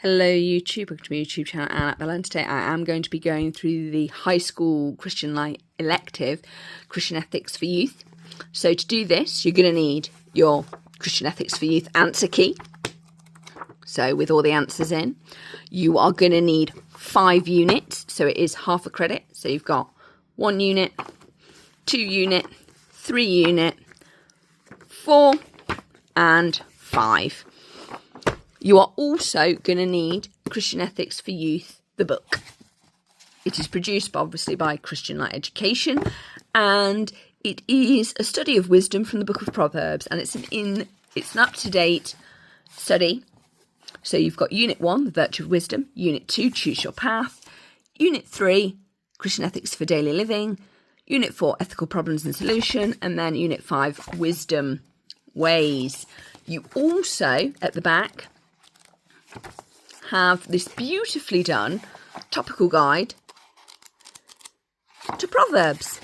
Hello YouTube, welcome to my YouTube channel and at Bella, and today I am going to be going through the high school Christian elective, Christian Ethics for Youth. So to do this, you're going to need your Christian Ethics for Youth answer key. So with all the answers in, you are going to need 5 units, so it is half a credit. So you've got 1 unit, 2 unit, 3 unit, 4 and 5. You are also going to need Christian Ethics for Youth, the book. It is produced obviously by Christian Light Education, and it is a study of wisdom from the book of Proverbs, and it's an up-to-date study. So you've got Unit 1, the virtue of wisdom, Unit 2, choose your path, Unit 3, Christian Ethics for daily living, Unit 4, ethical problems and solution, and then Unit 5, wisdom ways. You also, at the back, have this beautifully done topical guide to Proverbs,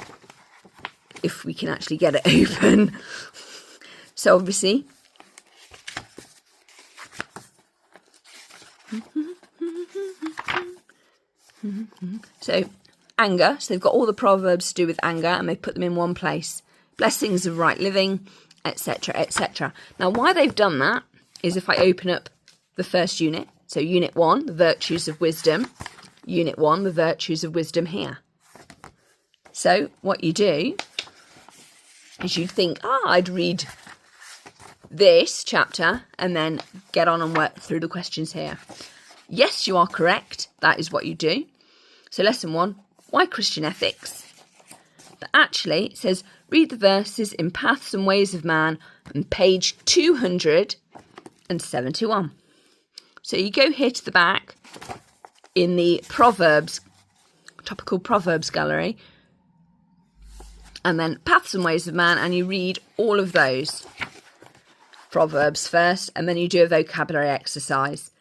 if we can actually get it open. So obviously anger, so they've got all the proverbs to do with anger and they've put them in one place. Blessings of right living, etc, etc. Now why they've done that is if I open up the first unit, so Unit 1, the virtues of wisdom, Unit 1, the virtues of wisdom here. So what you do is you think, I'd read this chapter and then get on and work through the questions here. Yes, you are correct. That is what you do. So lesson 1, why Christian ethics? But actually it says, read the verses in Paths and Ways of Man on page 271. So you go here to the back in the Proverbs, topical Proverbs gallery, and then Paths and Ways of Man, and you read all of those Proverbs first, and then you do a vocabulary exercise.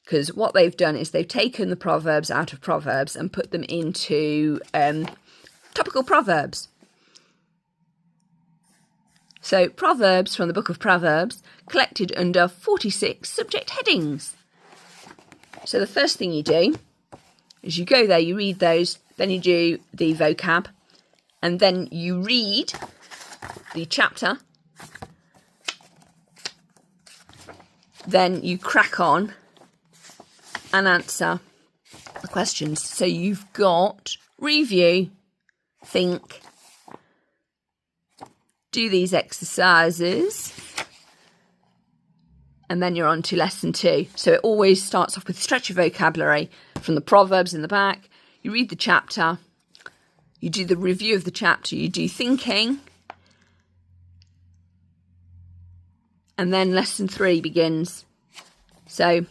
Because what they've done is they've taken the Proverbs out of Proverbs and put them into topical Proverbs. So Proverbs from the book of Proverbs, collected under 46 subject headings. So the first thing you do is you go there, you read those, then you do the vocab, and then you read the chapter, then you crack on and answer the questions. So you've got review, think, do these exercises, and then you're on to lesson 2. So it always starts off with stretch your vocabulary from the Proverbs in the back. You read the chapter, you do the review of the chapter, you do thinking, and then lesson 3 begins. So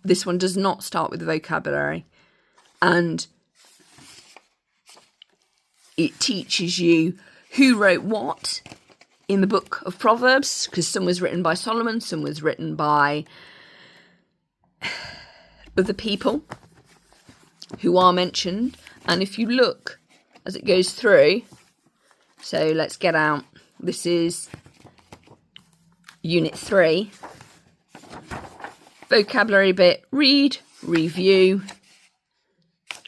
this one does not start with the vocabulary, and it teaches you who wrote what in the book of Proverbs, because some was written by Solomon, some was written by other people who are mentioned. And if you look as it goes through, so let's get out, this is Unit 3, vocabulary bit, read, review,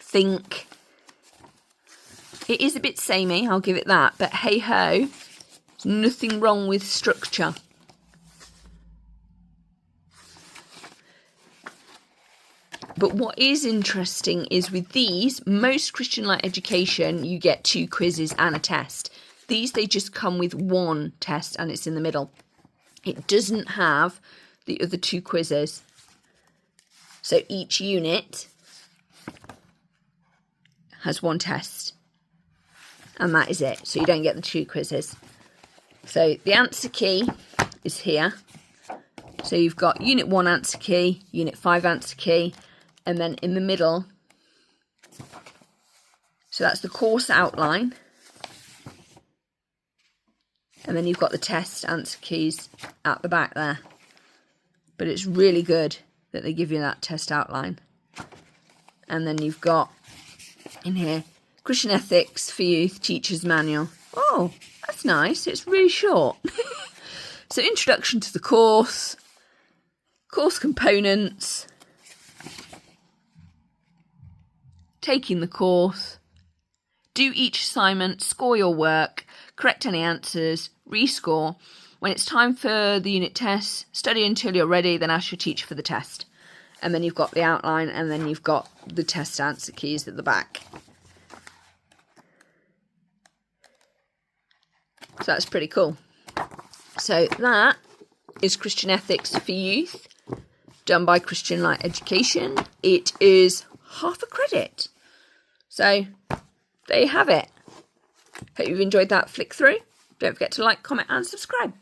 think. It is a bit samey, I'll give it that, but hey ho, there's nothing wrong with structure. But what is interesting is with these, most Christian Light Education, you get 2 quizzes and a test. These, they just come with 1 test and it's in the middle. It doesn't have the other 2 quizzes. So each unit has 1 test. And that is it. So you don't get the 2 quizzes. So the answer key is here. So you've got Unit 1 answer key, Unit 5 answer key, and then in the middle, so that's the course outline. And then you've got the test answer keys at the back there. But it's really good that they give you that test outline. And then you've got in here, Christian Ethics for Youth Teacher's Manual. Oh, that's nice. It's really short. So introduction to the course, course components, taking the course, do each assignment, score your work, correct any answers, rescore. When it's time for the unit test, study until you're ready, then ask your teacher for the test. And then you've got the outline, and then you've got the test answer keys at the back. So that's pretty cool. So that is Christian Ethics for Youth, done by Christian Light Education. It is half a credit. So there you have it. Hope you've enjoyed that flick through. Don't forget to like, comment and subscribe.